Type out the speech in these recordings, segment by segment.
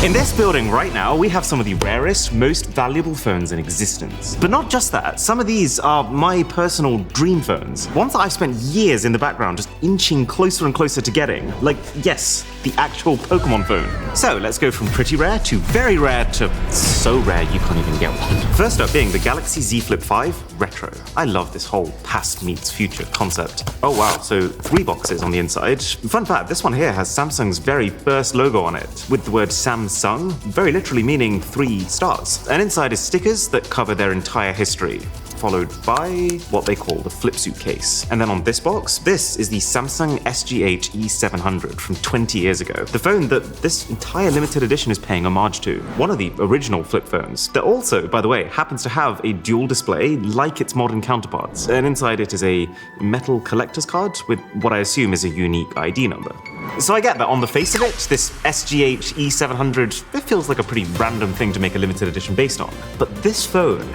In this building right now, we have some of the rarest, most valuable phones in existence. But not just that, some of these are my personal dream phones. Ones that I've spent years in the background just inching closer and closer to getting. Like, yes, the actual Pokemon phone. So let's go from pretty rare to very rare to so rare you can't even get one. First up being the Galaxy Z Flip 5 Retro. I love this whole past meets future concept. Oh wow, so 3 boxes on the inside. Fun fact, this one here has Samsung's very first logo on it, with the word Samsung, very literally meaning 3 stars. And inside is stickers that cover their entire history, followed by what they call the flip suit case. And then on this box, this is the Samsung SGH E700 from 20 years ago. The phone that this entire limited edition is paying homage to. One of the original flip phones that also, by the way, happens to have a dual display like its modern counterparts. And inside it is a metal collector's card with what I assume is a unique ID number. So I get that on the face of it, this SGH E700, it feels like a pretty random thing to make a limited edition based on. But this phone,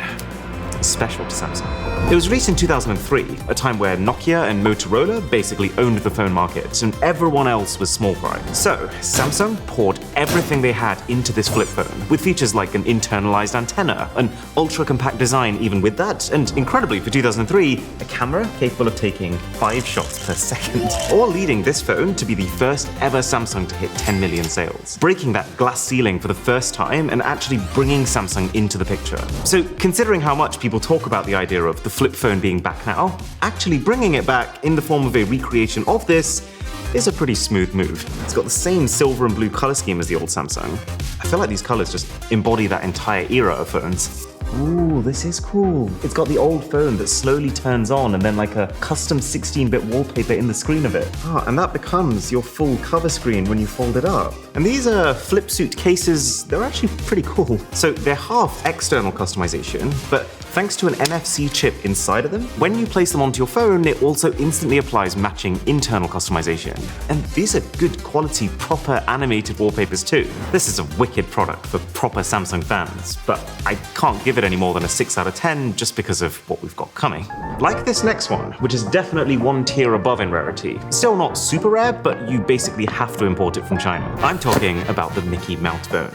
special to Samsung. It was released in 2003, a time where Nokia and Motorola basically owned the phone market and everyone else was small fry. So Samsung poured everything they had into this flip phone, with features like an internalized antenna, an ultra-compact design even with that, and incredibly for 2003, a camera capable of taking 5 shots per second, all leading this phone to be the first ever Samsung to hit 10 million sales, breaking that glass ceiling for the first time and actually bringing Samsung into the picture. So considering how much people talk about the idea of the flip phone being back now, actually bringing it back in the form of a recreation of this is a pretty smooth move. It's got the same silver and blue color scheme as the old Samsung. I feel like these colors just embody that entire era of phones. Ooh, this is cool. It's got the old phone that slowly turns on and then like a custom 16-bit wallpaper in the screen of it. And that becomes your full cover screen when you fold it up. And these flip suit cases, they're actually pretty cool. So they're half external customization, but thanks to an NFC chip inside of them, when you place them onto your phone, it also instantly applies matching internal customization. And these are good quality, proper animated wallpapers too. This is a wicked product for proper Samsung fans, but I can't give it any more than a 6 out of 10 just because of what we've got coming. Like this next one, which is definitely one tier above in rarity. Still not super rare, but you basically have to import it from China. I'm talking about the Mickey Mouse phone.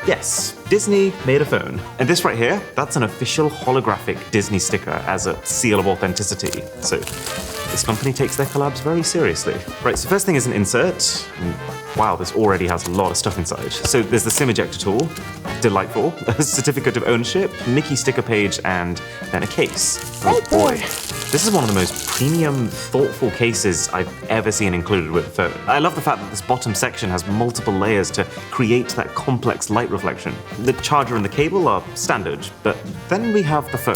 Yes, Disney made a phone. And this right here, that's an official holographic Disney sticker as a seal of authenticity. So this company takes their collabs very seriously. Right, so first thing is an insert. Wow, this already has a lot of stuff inside. So there's the SIM ejector tool, delightful, a certificate of ownership, Mickey sticker page, and then a case. Oh boy. This is one of the most premium, thoughtful cases I've ever seen included with a phone. I love the fact that this bottom section has multiple layers to create that complex light reflection. The charger and the cable are standard, but then we have the phone.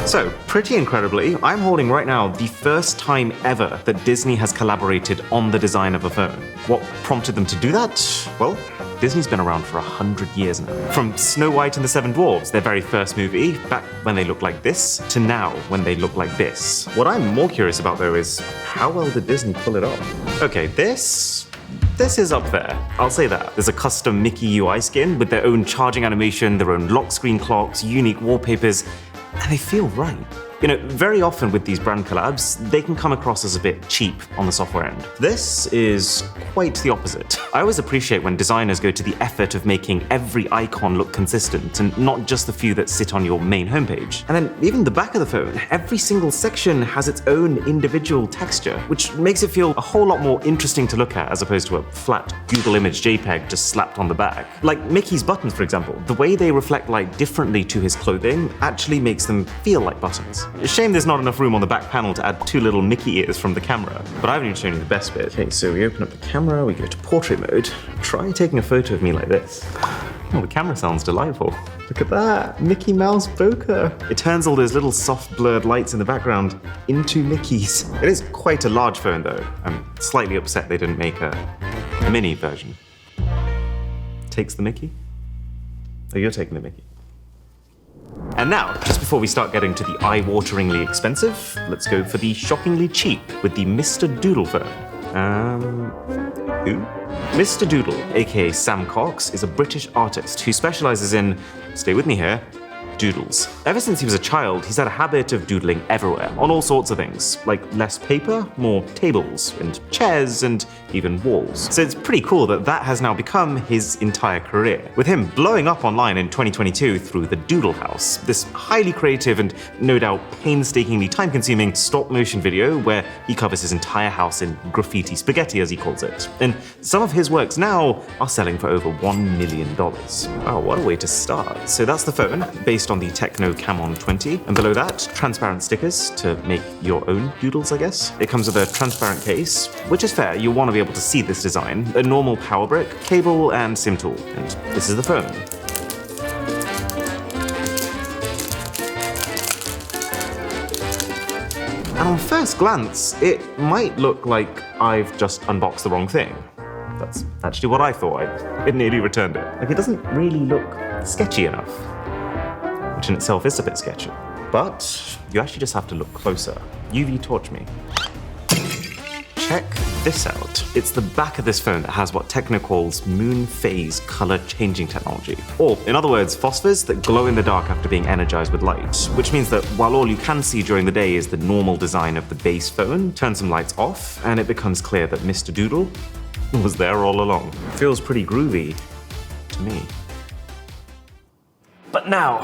So, pretty incredibly, I'm holding right now the first time ever that Disney has collaborated on the design of a phone. What prompted them to do that? Well, Disney's been around for 100 years now. From Snow White and the Seven Dwarfs, their very first movie, back when they looked like this, to now when they look like this. What I'm more curious about though is, how well did Disney pull it off? Okay, this is up there. I'll say that. There's a custom Mickey UI skin with their own charging animation, their own lock screen clocks, unique wallpapers, and they feel right. You know, very often with these brand collabs, they can come across as a bit cheap on the software end. This is quite the opposite. I always appreciate when designers go to the effort of making every icon look consistent and not just the few that sit on your main homepage. And then even the back of the phone, every single section has its own individual texture, which makes it feel a whole lot more interesting to look at as opposed to a flat Google image JPEG just slapped on the back. Like Mickey's buttons, for example, the way they reflect light differently to his clothing actually makes them feel like buttons. Shame there's not enough room on the back panel to add 2 little Mickey ears from the camera, but I haven't even shown you the best bit. Okay, so we open up the camera, we go to portrait mode. Try taking a photo of me like this. Oh, the camera sounds delightful. Look at that, Mickey Mouse bokeh. It turns all those little soft blurred lights in the background into Mickeys. It is quite a large phone though. I'm slightly upset they didn't make a mini version. Takes the Mickey? Oh, you're taking the Mickey. And now, just before we start getting to the eye-wateringly expensive, let's go for the shockingly cheap with the Mr. Doodle phone. Who? Mr. Doodle, aka Sam Cox, is a British artist who specializes in, stay with me here, doodles. Ever since he was a child, he's had a habit of doodling everywhere, on all sorts of things, like less paper, more tables, and chairs, and even walls. So it's pretty cool that that has now become his entire career, with him blowing up online in 2022 through the Doodle House, this highly creative and no doubt painstakingly time-consuming stop-motion video where he covers his entire house in graffiti spaghetti, as he calls it. And some of his works now are selling for over $1 million. Wow, what a way to start. So that's the phone, based on the Techno Camon 20, and below that, transparent stickers to make your own doodles, I guess. It comes with a transparent case, which is fair, you'll want to be able to see this design, a normal power brick, cable, and SIM tool. And this is the phone. And on first glance, it might look like I've just unboxed the wrong thing. That's actually what I thought. I nearly returned it. Like, it doesn't really look sketchy enough, which in itself is a bit sketchy. But you actually just have to look closer. UV torch me. Check this out. It's the back of this phone that has what Techno calls moon phase color changing technology. Or, in other words, phosphors that glow in the dark after being energized with light, which means that while all you can see during the day is the normal design of the base phone, turn some lights off, and it becomes clear that Mr. Doodle was there all along. Feels pretty groovy to me. But now,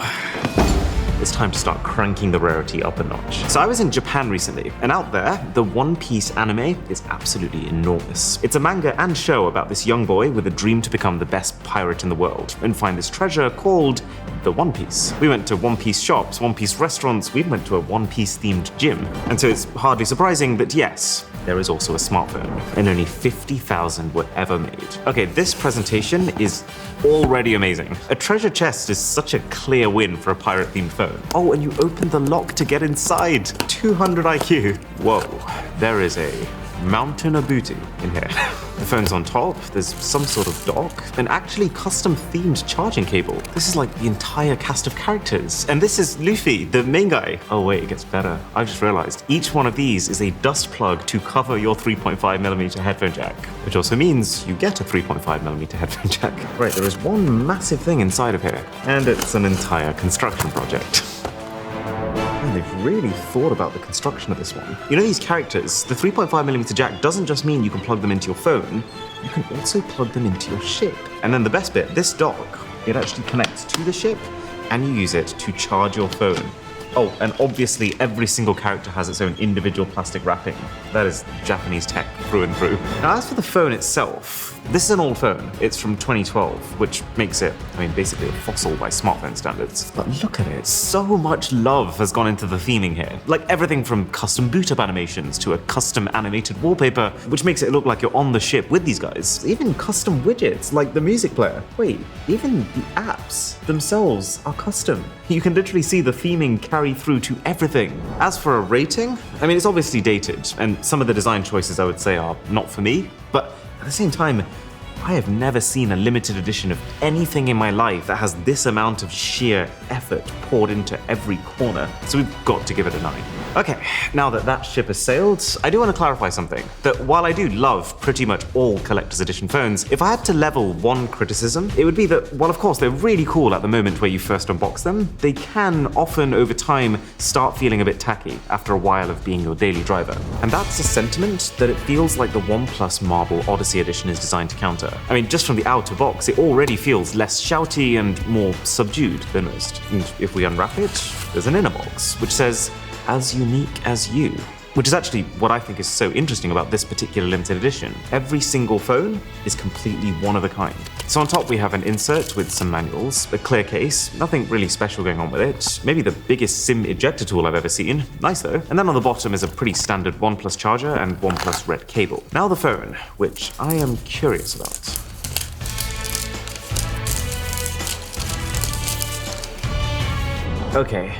it's time to start cranking the rarity up a notch. So I was in Japan recently, and out there, the One Piece anime is absolutely enormous. It's a manga and show about this young boy with a dream to become the best pirate in the world and find this treasure called the One Piece. We went to One Piece shops, One Piece restaurants, we went to a One Piece themed gym. And so it's hardly surprising that yes, there is also a smartphone, and only 50,000 were ever made. Okay, this presentation is already amazing. A treasure chest is such a clear win for a pirate-themed phone. Oh, and you open the lock to get inside. 200 IQ. Whoa, there is a mountain of booty in here. The phone's on top, there's some sort of dock, and actually custom-themed charging cable. This is like the entire cast of characters. And this is Luffy, the main guy. Oh wait, it gets better. I just realized each one of these is a dust plug to cover your 3.5mm headphone jack, which also means you get a 3.5mm headphone jack. Right, there is one massive thing inside of here, and it's an entire construction project. They've really thought about the construction of this one. You know these characters, the 3.5mm jack doesn't just mean you can plug them into your phone, you can also plug them into your ship. And then the best bit, this dock, it actually connects to the ship and you use it to charge your phone. Oh, and obviously every single character has its own individual plastic wrapping. That is Japanese tech through and through. Now as for the phone itself, this is an old phone. It's from 2012, which makes it, basically a fossil by smartphone standards. But look at it, so much love has gone into the theming here. Like everything from custom boot up animations to a custom animated wallpaper, which makes it look like you're on the ship with these guys. Even custom widgets, like the music player. Wait, even the apps themselves are custom. You can literally see the theming carry through to everything. As for a rating, it's obviously dated, and some of the design choices I would say are not for me, but at the same time, I have never seen a limited edition of anything in my life that has this amount of sheer effort poured into every corner, so we've got to give it a 9. Okay, now that that ship has sailed, I do want to clarify something, that while I do love pretty much all collector's edition phones, if I had to level one criticism, it would be that, while of course they're really cool at the moment where you first unbox them, they can often over time start feeling a bit tacky after a while of being your daily driver. And that's a sentiment that it feels like the OnePlus Marble Odyssey edition is designed to counter. Just from the outer box, it already feels less shouty and more subdued than most. And if we unwrap it, there's an inner box, which says, "As unique as you." Which is actually what I think is so interesting about this particular limited edition. Every single phone is completely one of a kind. So on top we have an insert with some manuals, a clear case, nothing really special going on with it, maybe the biggest SIM ejector tool I've ever seen, nice though. And then on the bottom is a pretty standard OnePlus charger and OnePlus Red cable. Now the phone, which I am curious about. Okay,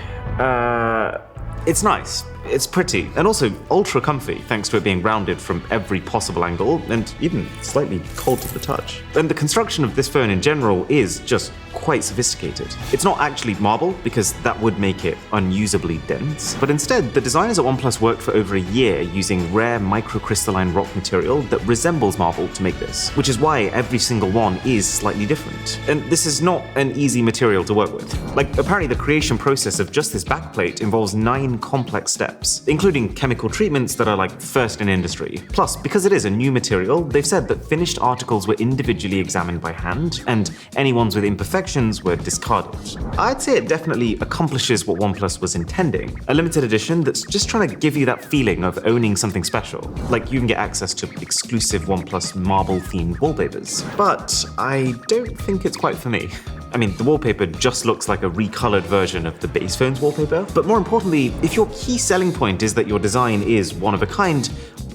it's nice. It's pretty, and also ultra comfy thanks to it being rounded from every possible angle, and even slightly cold to the touch. And the construction of this phone in general is just quite sophisticated. It's not actually marble, because that would make it unusably dense, but instead, the designers at OnePlus worked for over a year using rare microcrystalline rock material that resembles marble to make this, which is why every single one is slightly different. And this is not an easy material to work with. Like, apparently the creation process of just this backplate involves 9 complex steps, including chemical treatments that are like first in industry. Plus, because it is a new material, they've said that finished articles were individually examined by hand, and any ones with imperfections were discarded. I'd say it definitely accomplishes what OnePlus was intending, a limited edition that's just trying to give you that feeling of owning something special. Like, you can get access to exclusive OnePlus marble-themed wallpapers. But I don't think it's quite for me. I mean, the wallpaper just looks like a recolored version of the base phone's wallpaper, but more importantly, if your key selling point is that your design is one of a kind,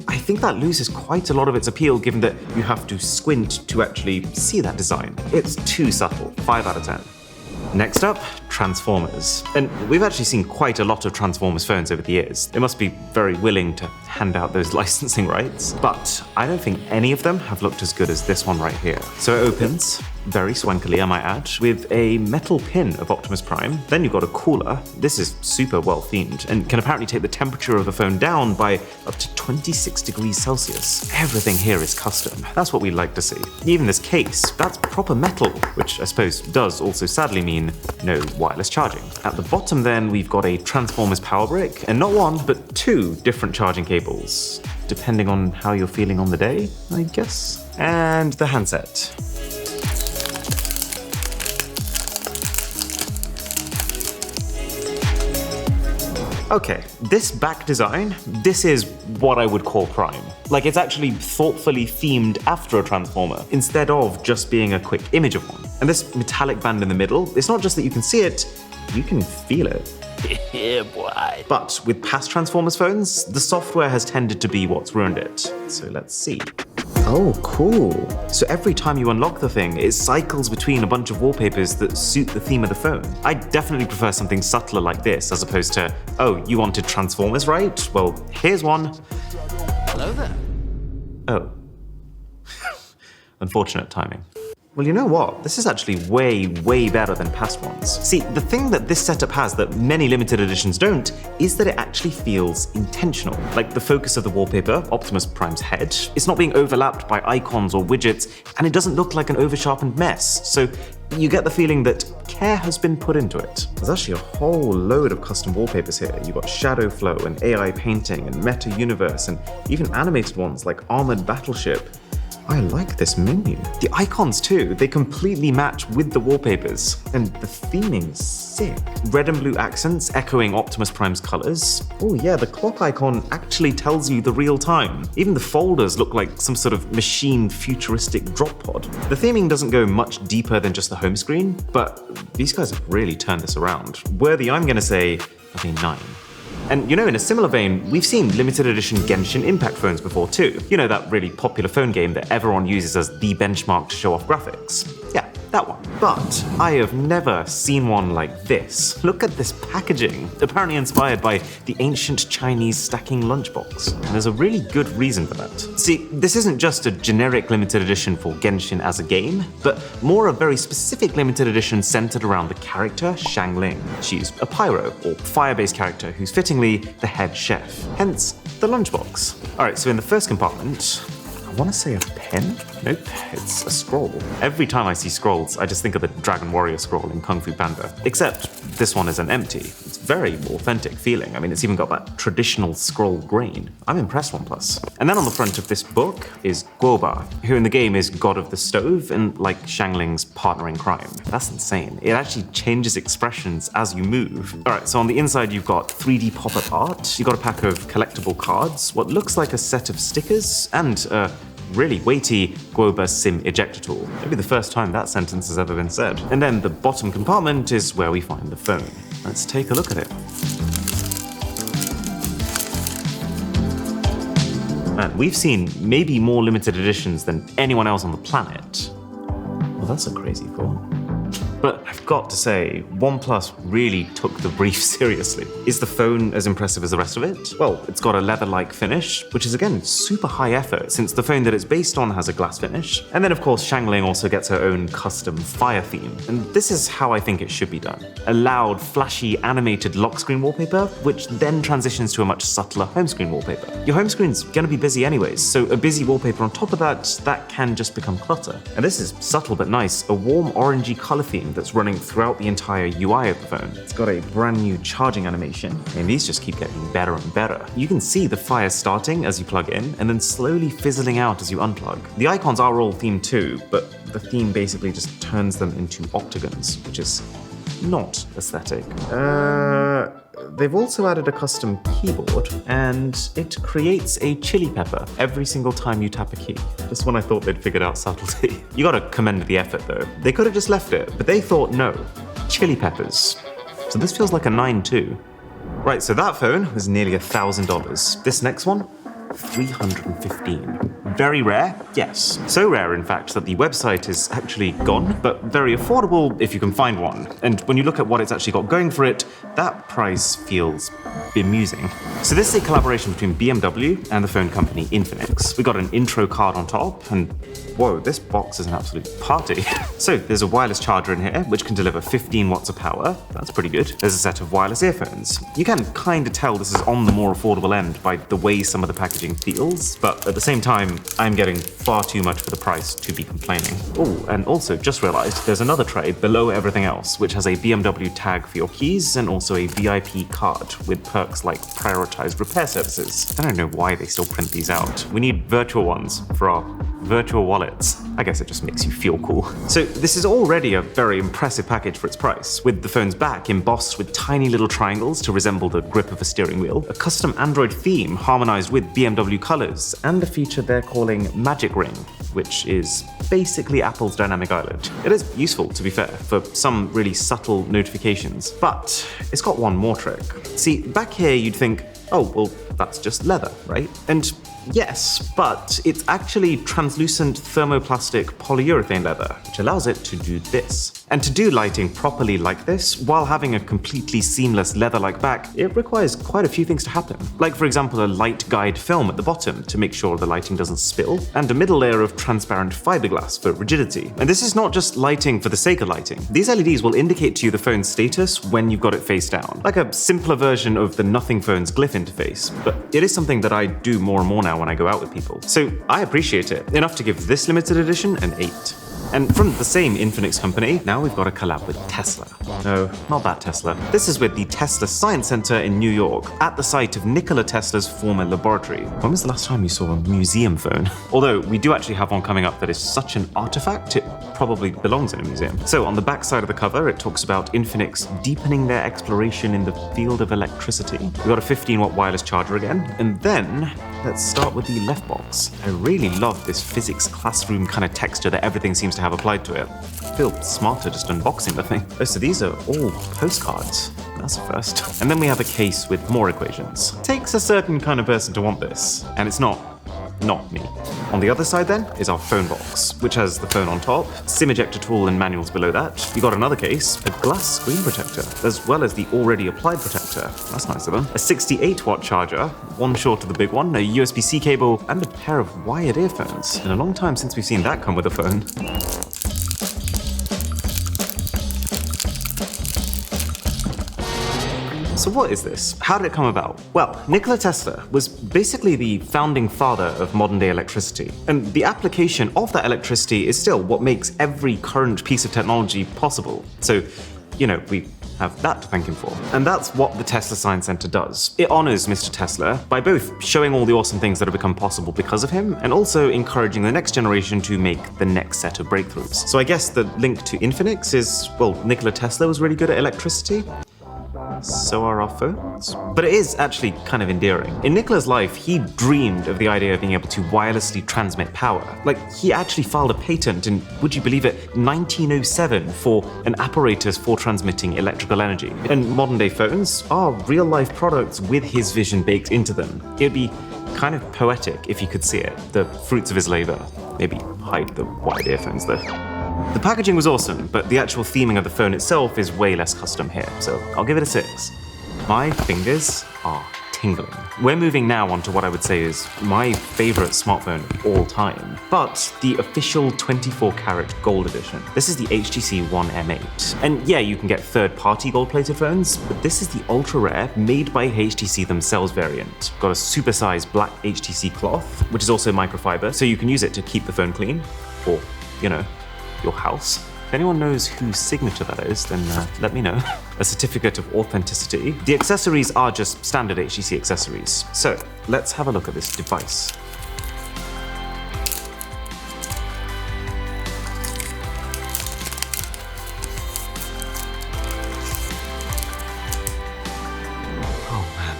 I think that loses quite a lot of its appeal given that you have to squint to actually see that design. It's too subtle, 5 out of 10. Next up, Transformers. And we've actually seen quite a lot of Transformers phones over the years. They must be very willing to hand out those licensing rights, but I don't think any of them have looked as good as this one right here. So it opens, very swankily I might add, with a metal pin of Optimus Prime. Then you've got a cooler. This is super well themed and can apparently take the temperature of the phone down by up to 26 degrees Celsius. Everything here is custom. That's what we like to see. Even this case, that's proper metal, which I suppose does also sadly mean no wireless charging. At the bottom then, we've got a Transformers power brick, and not one, but 2 different charging cables, depending on how you're feeling on the day, I guess. And the handset. Okay, this back design, this is what I would call Prime. Like, it's actually thoughtfully themed after a Transformer, instead of just being a quick image of one. And this metallic band in the middle, it's not just that you can see it, you can feel it. Yeah, boy. But with past Transformers phones, the software has tended to be what's ruined it. So let's see. Oh, cool. So every time you unlock the thing, it cycles between a bunch of wallpapers that suit the theme of the phone. I definitely prefer something subtler like this as opposed to, oh, you wanted Transformers, right? Well, here's one. Hello there. Oh. Unfortunate timing. Well, you know what? This is actually way, way better than past ones. See, the thing that this setup has that many limited editions don't is that it actually feels intentional. Like the focus of the wallpaper, Optimus Prime's head, it's not being overlapped by icons or widgets, and it doesn't look like an over-sharpened mess. So you get the feeling that care has been put into it. There's actually a whole load of custom wallpapers here. You've got shadow flow and AI painting and meta universe and even animated ones like Armored Battleship. I like this menu. The icons too, they completely match with the wallpapers. And the theming's sick. Red and blue accents echoing Optimus Prime's colors. Oh yeah, the clock icon actually tells you the real time. Even the folders look like some sort of machined futuristic drop pod. The theming doesn't go much deeper than just the home screen, but these guys have really turned this around. Worthy, I'm gonna say, of a 9. And you know, in a similar vein, we've seen limited edition Genshin Impact phones before too. You know, that really popular phone game that everyone uses as the benchmark to show off graphics. Yeah, that one. But I have never seen one like this. Look at this packaging, apparently inspired by the ancient Chinese stacking lunchbox. And there's a really good reason for that. See, this isn't just a generic limited edition for Genshin as a game, but more a very specific limited edition centered around the character Xiangling. She's a pyro, or fire-based character who's fittingly the head chef, hence the lunchbox. All right, so in the first compartment, I want to say a pen? Nope, it's a scroll. Every time I see scrolls, I just think of the Dragon Warrior scroll in Kung Fu Panda. Except this one isn't empty. It's very authentic feeling. I mean, it's even got that traditional scroll grain. I'm impressed, OnePlus. And then on the front of this book is Guoba, who in the game is god of the stove and like Xiangling's partner in crime. That's insane. It actually changes expressions as you move. All right, so on the inside, you've got 3D pop-up art. You've got a pack of collectible cards, what looks like a set of stickers, and really weighty Guoba SIM ejector tool. Maybe the first time that sentence has ever been said. And then the bottom compartment is where we find the phone. Let's take a look at it. Man, we've seen maybe more limited editions than anyone else on the planet. Well, that's a crazy thought. But I've got to say, OnePlus really took the brief seriously. Is the phone as impressive as the rest of it? Well, it's got a leather-like finish, which is again super high effort since the phone that it's based on has a glass finish. And then of course Xiangling also gets her own custom fire theme. And this is how I think it should be done. A loud, flashy, animated lock screen wallpaper, which then transitions to a much subtler home screen wallpaper. Your home screen's gonna be busy anyways, so a busy wallpaper on top of that can just become clutter. And this is subtle but nice, a warm orangey color theme that's running throughout the entire UI of the phone. It's got a brand new charging animation, and these just keep getting better and better. You can see the fire starting as you plug in, and then slowly fizzling out as you unplug. The icons are all themed too, but the theme basically just turns them into octagons, which is not aesthetic. They've also added a custom keyboard, and it creates a chili pepper every single time you tap a key. Just when I thought they'd figured out subtlety. You gotta commend the effort though. They could have just left it, but they thought no, chili peppers. So this feels like a 9 too. Right, so that phone was nearly $1,000. This next one, $315. Very rare, yes. So rare, in fact, that the website is actually gone, but very affordable if you can find one. And when you look at what it's actually got going for it, that price feels bemusing. So this is a collaboration between BMW and the phone company Infinix. We got an intro card on top, and whoa, this box is an absolute party. So there's a wireless charger in here, which can deliver 15 watts of power. That's pretty good. There's a set of wireless earphones. You can kind of tell this is on the more affordable end by the way some of the packaging feels, but at the same time, I'm getting far too much for the price to be complaining. Oh, and also just realized there's another tray below everything else, which has a BMW tag for your keys and also a VIP card with perks like prioritized repair services. I don't know why they still print these out. We need virtual ones for our virtual wallets. I guess it just makes you feel cool. So this is already a very impressive package for its price, with the phone's back embossed with tiny little triangles to resemble the grip of a steering wheel, a custom Android theme harmonized with BMW colors, and a feature they're calling Magic Ring, which is basically Apple's dynamic island. It is useful, to be fair, for some really subtle notifications, but it's got one more trick. See, back here you'd think, oh, well, that's just leather, right? And yes, but it's actually translucent thermoplastic polyurethane leather, which allows it to do this. And to do lighting properly like this, while having a completely seamless leather-like back, it requires quite a few things to happen. Like, for example, a light guide film at the bottom to make sure the lighting doesn't spill, and a middle layer of transparent fiberglass for rigidity. And this is not just lighting for the sake of lighting. These LEDs will indicate to you the phone's status when you've got it face down, like a simpler version of the Nothing Phone's glyph interface, but it is something that I do more and more now when I go out with people. So I appreciate it, enough to give this limited edition an 8. And from the same Infinix company, now we've got a collab with Tesla. No, not that Tesla. This is with the Tesla Science Center in New York, at the site of Nikola Tesla's former laboratory. When was the last time you saw a museum phone? Although we do actually have one coming up that is such an artifact, it probably belongs in a museum. So on the back side of the cover, it talks about Infinix deepening their exploration in the field of electricity. We've got a 15-watt wireless charger again, and then let's start with the left box. I really love this physics classroom kind of texture that everything seems to have applied to it. I feel smarter just unboxing the thing. Oh, so these are all postcards. That's a first. And then we have a case with more equations. Takes a certain kind of person to want this, and it's not me. On the other side then is our phone box, which has the phone on top, SIM ejector tool and manuals below that. You got another case, a glass screen protector, as well as the already applied protector. That's nice of them. A 68-watt charger, one short of the big one, a USB-C cable, and a pair of wired earphones. In a long time since we've seen that come with a phone. So what is this? How did it come about? Well, Nikola Tesla was basically the founding father of modern-day electricity. And the application of that electricity is still what makes every current piece of technology possible. So, you know, we have that to thank him for. And that's what the Tesla Science Center does. It honors Mr. Tesla by both showing all the awesome things that have become possible because of him, and also encouraging the next generation to make the next set of breakthroughs. So I guess the link to Infinix is, well, Nikola Tesla was really good at electricity. So are our phones. But it is actually kind of endearing. In Nikola's life, he dreamed of the idea of being able to wirelessly transmit power. Like, he actually filed a patent in, would you believe it, 1907 for an apparatus for transmitting electrical energy. And modern day phones are real-life products with his vision baked into them. It'd be kind of poetic if you could see it, the fruits of his labor. Maybe hide the wide earphones though. The packaging was awesome, but the actual theming of the phone itself is way less custom here, so I'll give it a 6. My fingers are tingling. We're moving now on to what I would say is my favorite smartphone of all time, but the official 24-karat gold edition. This is the HTC One M8. And yeah, you can get third-party gold-plated phones, but this is the ultra-rare, made by HTC themselves variant. Got a super-sized black HTC cloth, which is also microfiber, so you can use it to keep the phone clean, or, you know, your house. If anyone knows whose signature that is, then let me know. A certificate of authenticity. The accessories are just standard HTC accessories. So let's have a look at this device. Oh man.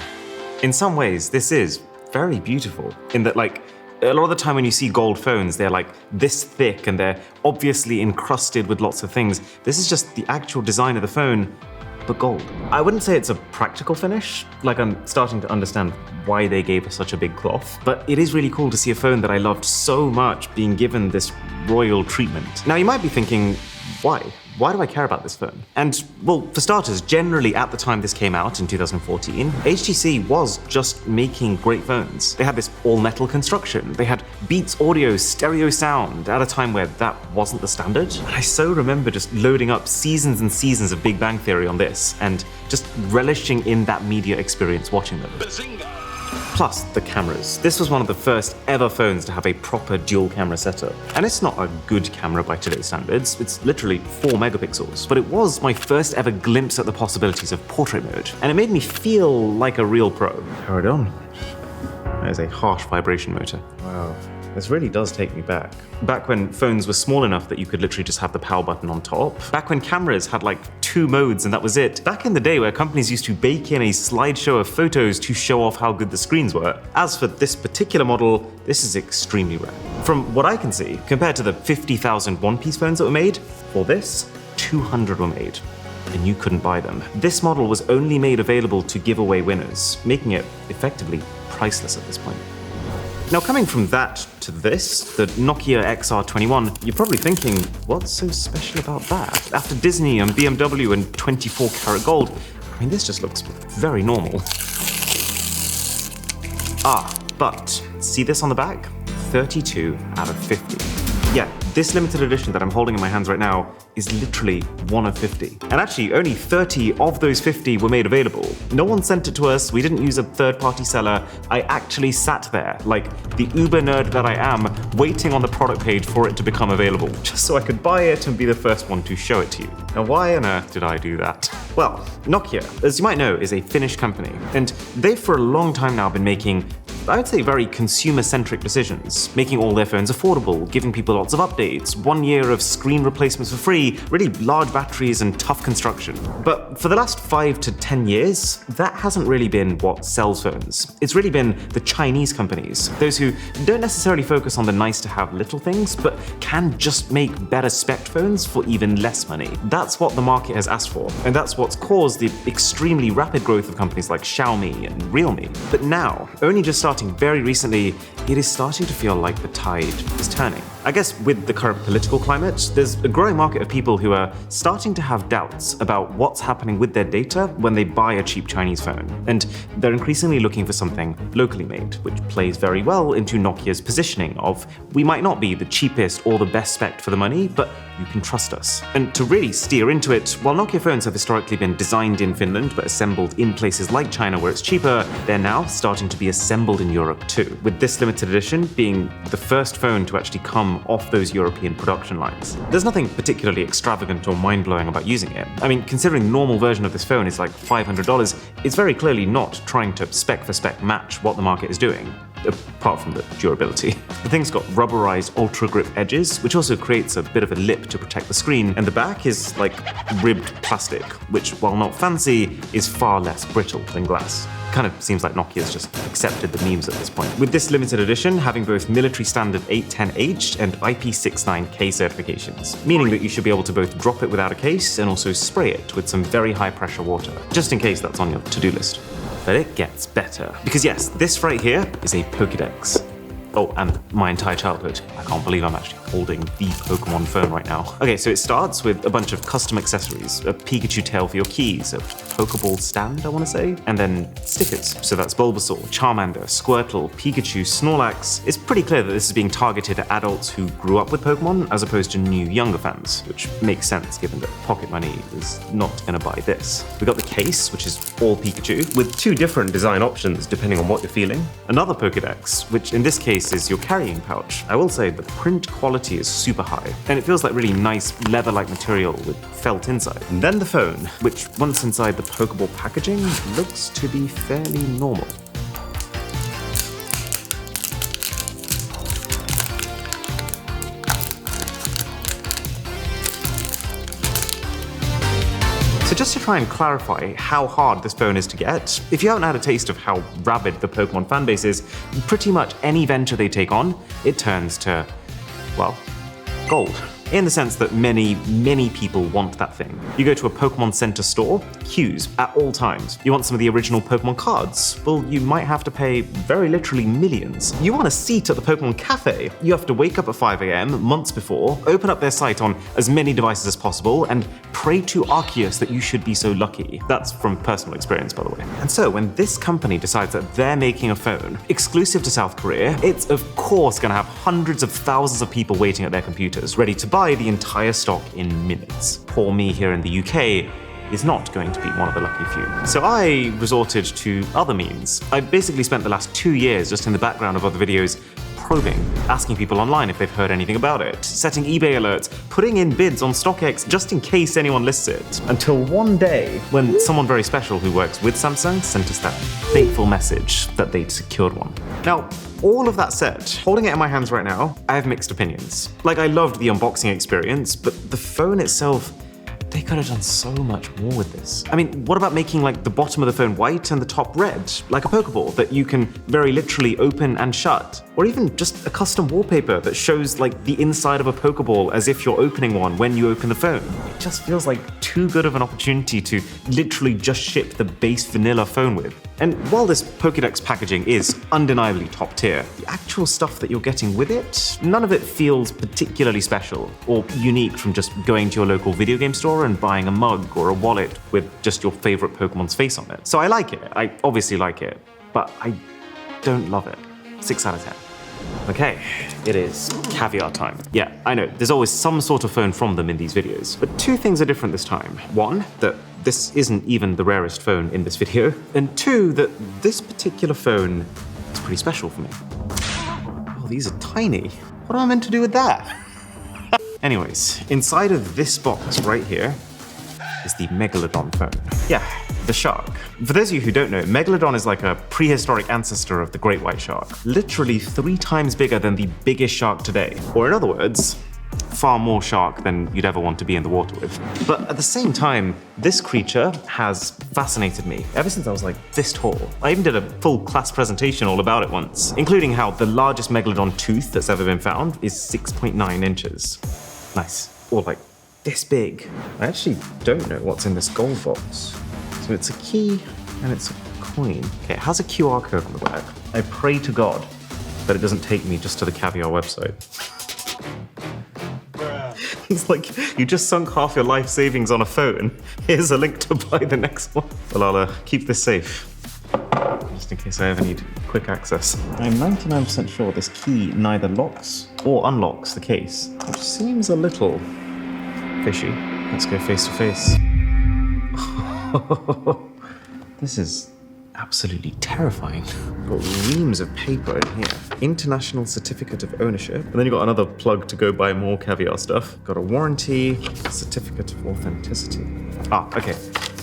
In some ways, this is very beautiful in that, like, a lot of the time when you see gold phones, they're like this thick and they're obviously encrusted with lots of things. This is just the actual design of the phone, but gold. I wouldn't say it's a practical finish, like I'm starting to understand why they gave us such a big cloth, but it is really cool to see a phone that I loved so much being given this royal treatment. Now you might be thinking, why? Why do I care about this phone? And, well, for starters, generally at the time this came out in 2014, HTC was just making great phones. They had this all-metal construction. They had Beats Audio stereo sound at a time where that wasn't the standard. And I so remember just loading up seasons and seasons of Big Bang Theory on this and just relishing in that media experience watching them. Bazinga! Plus, the cameras. This was one of the first ever phones to have a proper dual camera setup. And it's not a good camera by today's standards, it's literally 4 megapixels. But it was my first ever glimpse at the possibilities of portrait mode, and it made me feel like a real pro. Power it on. That is a harsh vibration motor. Wow. This really does take me back. Back when phones were small enough that you could literally just have the power button on top. Back when cameras had like 2 modes and that was it. Back in the day where companies used to bake in a slideshow of photos to show off how good the screens were. As for this particular model, this is extremely rare. From what I can see, compared to the 50,000 one-piece phones that were made, for this, 200 were made. And you couldn't buy them. This model was only made available to giveaway winners, making it effectively priceless at this point. Now, coming from that to this, the Nokia XR21, you're probably thinking, what's so special about that? After Disney and BMW and 24-karat gold, I mean, this just looks very normal. But see this on the back? 32 out of 50. Yeah, this limited edition that I'm holding in my hands right now is literally 1 of 50. And actually, only 30 of those 50 were made available. No one sent it to us, we didn't use a third-party seller. I actually sat there, like the uber nerd that I am, waiting on the product page for it to become available, just so I could buy it and be the first one to show it to you. Now, why on earth did I do that? Well, Nokia, as you might know, is a Finnish company, and they've for a long time now been making, I would say, very consumer-centric decisions, making all their phones affordable, giving people lots of updates, 1 year of screen replacements for free, really large batteries and tough construction. But for the last 5 to 10 years, that hasn't really been what sells phones. It's really been the Chinese companies, those who don't necessarily focus on the nice-to-have little things, but can just make better spec phones for even less money. That's what the market has asked for, and that's what's caused the extremely rapid growth of companies like Xiaomi and Realme. But now, only just starting very recently, it is starting to feel like the tide is turning. I guess with the current political climate, there's a growing market of people who are starting to have doubts about what's happening with their data when they buy a cheap Chinese phone. And they're increasingly looking for something locally made, which plays very well into Nokia's positioning of, we might not be the cheapest or the best spec for the money, but you can trust us. And to really steer into it, while Nokia phones have historically been designed in Finland but assembled in places like China where it's cheaper, they're now starting to be assembled in Europe too, with this limited edition being the first phone to actually come off those European production lines. There's nothing particularly extravagant or mind-blowing about using it. I mean, considering the normal version of this phone is like $500, it's very clearly not trying to spec for spec match what the market is doing, apart from the durability. The thing's got rubberized ultra grip edges, which also creates a bit of a lip to protect the screen, and the back is like ribbed plastic, which, while not fancy, is far less brittle than glass. Kind of seems like Nokia's just accepted the memes at this point. With this limited edition having both military standard 810H and IP69K certifications, meaning that you should be able to both drop it without a case and also spray it with some very high pressure water, just in case that's on your to-do list. But it gets better. Because yes, this right here is a Pokédex. Oh, and my entire childhood. I can't believe I'm actually holding the Pokemon phone right now. Okay, so it starts with a bunch of custom accessories, a Pikachu tail for your keys, a Pokeball stand, I want to say, and then stickers. So that's Bulbasaur, Charmander, Squirtle, Pikachu, Snorlax. It's pretty clear that this is being targeted at adults who grew up with Pokemon as opposed to new, younger fans, which makes sense given that pocket money is not going to buy this. We got the case, which is all Pikachu, with two different design options depending on what you're feeling. Another Pokédex, which in this case is your carrying pouch. I will say the print quality is super high, and it feels like really nice leather-like material with felt inside. And then the phone, which once inside the Pokeball packaging, looks to be fairly normal. So just to try and clarify how hard this phone is to get, if you haven't had a taste of how rabid the Pokemon fanbase is, pretty much any venture they take on, it turns to, well, gold. In the sense that many, many people want that thing. You go to a Pokemon Center store, queues at all times. You want some of the original Pokemon cards? Well, you might have to pay very literally millions. You want a seat at the Pokemon Cafe? You have to wake up at 5 a.m. months before, open up their site on as many devices as possible, and pray to Arceus that you should be so lucky. That's from personal experience, by the way. And so when this company decides that they're making a phone exclusive to South Korea, it's of course gonna have hundreds of thousands of people waiting at their computers, ready to buy the entire stock in minutes. Poor me here in the UK is not going to be one of the lucky few. So I resorted to other means. I basically spent the last 2 years just in the background of other videos probing, asking people online if they've heard anything about it, setting eBay alerts, putting in bids on StockX just in case anyone lists it. Until one day when someone very special who works with Samsung sent us that fateful message that they'd secured one. Now, all of that said, holding it in my hands right now, I have mixed opinions. Like, I loved the unboxing experience, but the phone itself, they could have done so much more with this. I mean, what about making like the bottom of the phone white and the top red, like a Pokeball that you can very literally open and shut? Or even just a custom wallpaper that shows like the inside of a Pokeball as if you're opening one when you open the phone. It just feels like too good of an opportunity to literally just ship the base vanilla phone with. And while this Pokédex packaging is undeniably top tier, the actual stuff that you're getting with it, none of it feels particularly special or unique from just going to your local video game store and buying a mug or a wallet with just your favorite Pokemon's face on it. So I like it, I obviously like it, but I don't love it. 6 out of 10. Okay, it is caviar time. Yeah, I know, there's always some sort of phone from them in these videos, but two things are different this time. One, that this isn't even the rarest phone in this video, and two, that this particular phone is pretty special for me. Oh, these are tiny. What am I meant to do with that? Anyways, inside of this box right here is the Megalodon phone. Yeah, the shark. For those of you who don't know, Megalodon is like a prehistoric ancestor of the great white shark. Literally 3 times bigger than the biggest shark today. Or in other words, far more shark than you'd ever want to be in the water with. But at the same time, this creature has fascinated me ever since I was like this tall. I even did a full class presentation all about it once, including how the largest Megalodon tooth that's ever been found is 6.9 inches. Nice. Or like this big. I actually don't know what's in this gold box. So it's a key and it's a coin. Okay, it has a QR code on the back. I pray to God that it doesn't take me just to the Caviar website. It's like, you just sunk half your life savings on a phone. Here's a link to buy the next one. Well, I'll keep this safe, just in case I ever need quick access. I'm 99% sure this key neither locks or unlocks the case, which seems a little fishy. Let's go face to face. This is absolutely terrifying. Got reams of paper in here. International Certificate of Ownership. And then you've got another plug to go buy more caviar stuff. Got a warranty, Certificate of Authenticity. Ah, okay.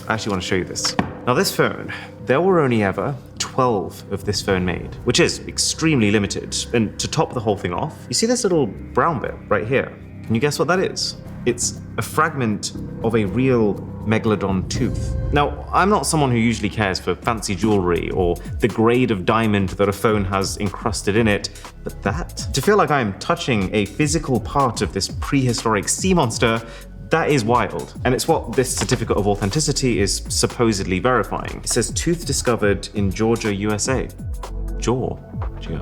I actually want to show you this. Now this phone, there were only ever 12 of this phone made, which is extremely limited. And to top the whole thing off, you see this little brown bit right here? Can you guess what that is? It's a fragment of a real Megalodon tooth. Now, I'm not someone who usually cares for fancy jewelry or the grade of diamond that a phone has encrusted in it, but that, to feel like I'm touching a physical part of this prehistoric sea monster, that is wild. And it's what this Certificate of Authenticity is supposedly verifying. It says tooth discovered in Georgia, USA. Georgia.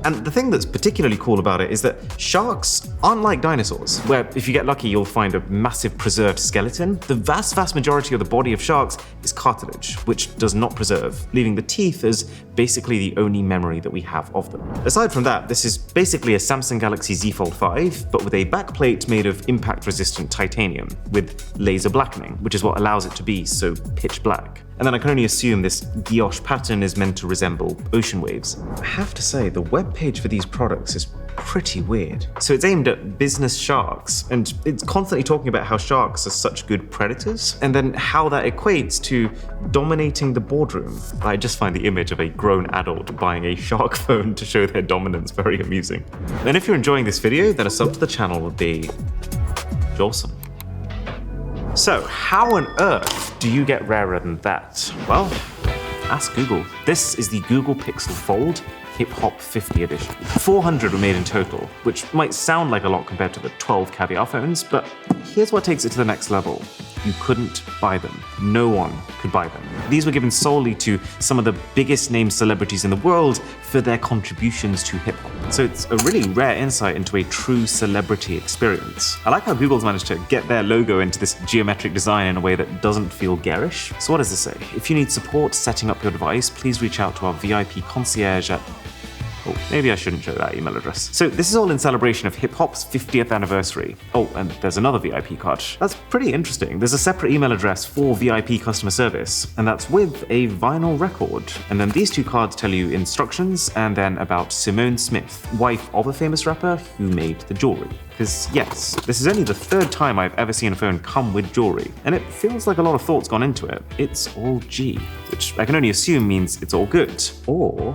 And the thing that's particularly cool about it is that sharks aren't like dinosaurs, where if you get lucky you'll find a massive preserved skeleton. The vast majority of the body of sharks is cartilage, which does not preserve, leaving the teeth as basically the only memory that we have of them. Aside from that, this is basically a Samsung Galaxy Z Fold 5, but with a backplate made of impact-resistant titanium with laser blackening, which is what allows it to be so pitch black. And then I can only assume this guilloche pattern is meant to resemble ocean waves. I have to say, the webpage for these products is pretty weird. So it's aimed at business sharks, and it's constantly talking about how sharks are such good predators, and then how that equates to dominating the boardroom. I just find the image of a grown adult buying a shark phone to show their dominance very amusing. And if you're enjoying this video, then a sub to the channel would be awesome. So, how on earth do you get rarer than that? Well, ask Google. This is the Google Pixel Fold Hip Hop 50 edition. 400 were made in total, which might sound like a lot compared to the 12 Caviar phones, but here's what takes it to the next level. You couldn't buy them. No one could buy them. These were given solely to some of the biggest name celebrities in the world for their contributions to hip hop. So it's a really rare insight into a true celebrity experience. I like how Google's managed to get their logo into this geometric design in a way that doesn't feel garish. So what does this say? If you need support setting up your device, please reach out to our VIP concierge at... Oh, maybe I shouldn't show that email address. So this is all in celebration of hip-hop's 50th anniversary. Oh, and there's another VIP card. That's pretty interesting. There's a separate email address for VIP customer service, and that's with a vinyl record. And then these two cards tell you instructions, and then about Simone Smith, wife of a famous rapper who made the jewelry. Because yes, this is only the third time I've ever seen a phone come with jewelry, and it feels like a lot of thought's gone into it. It's all G, which I can only assume means it's all good, or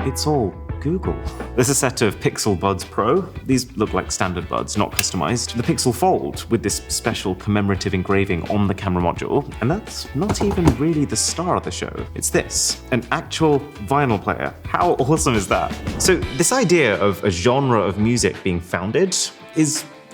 it's all Google. There's a set of Pixel Buds Pro. These look like standard buds, not customized. The Pixel Fold with this special commemorative engraving on the camera module, and that's not even really the star of the show. It's this, an actual vinyl player. How awesome is that? So this idea of a genre of music being founded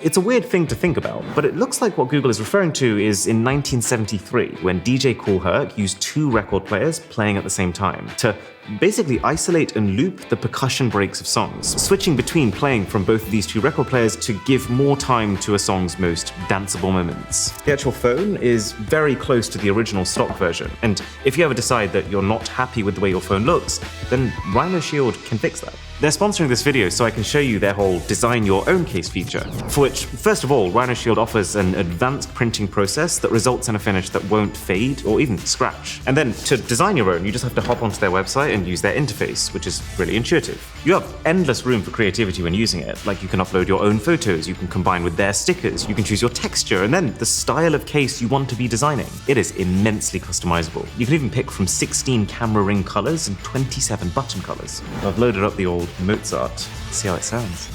it's a weird thing to think about, but it looks like what Google is referring to is in 1973, when DJ Kool Herc used two record players playing at the same time to basically isolate and loop the percussion breaks of songs, switching between playing from both of these two record players to give more time to a song's most danceable moments. The actual phone is very close to the original stock version, and if you ever decide that you're not happy with the way your phone looks, then Rhino Shield can fix that. They're sponsoring this video so I can show you their whole design your own case feature, for which, first of all, Rhino Shield offers an advanced printing process that results in a finish that won't fade or even scratch. And then to design your own, you just have to hop onto their website and use their interface, which is really intuitive. You have endless room for creativity when using it, like you can upload your own photos, you can combine with their stickers, you can choose your texture, and then the style of case you want to be designing. It is immensely customizable. You can even pick from 16 camera ring colors and 27 button colors. I've loaded up the old Mozart. See how it sounds.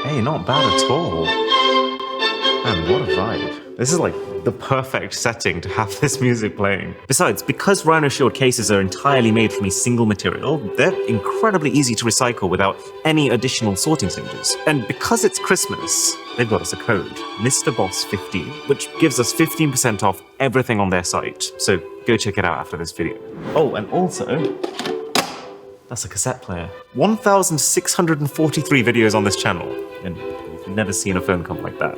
Hey, not bad at all. Man, what a vibe. This is like the perfect setting to have this music playing. Besides, because Rhino Shield cases are entirely made from a single material, they're incredibly easy to recycle without any additional sorting stages. And because it's Christmas, they've got us a code, Mr. Boss 15, which gives us 15% off everything on their site. So go check it out after this video. Oh, and also, that's a cassette player. 1,643 videos on this channel, and you've never seen a phone come like that.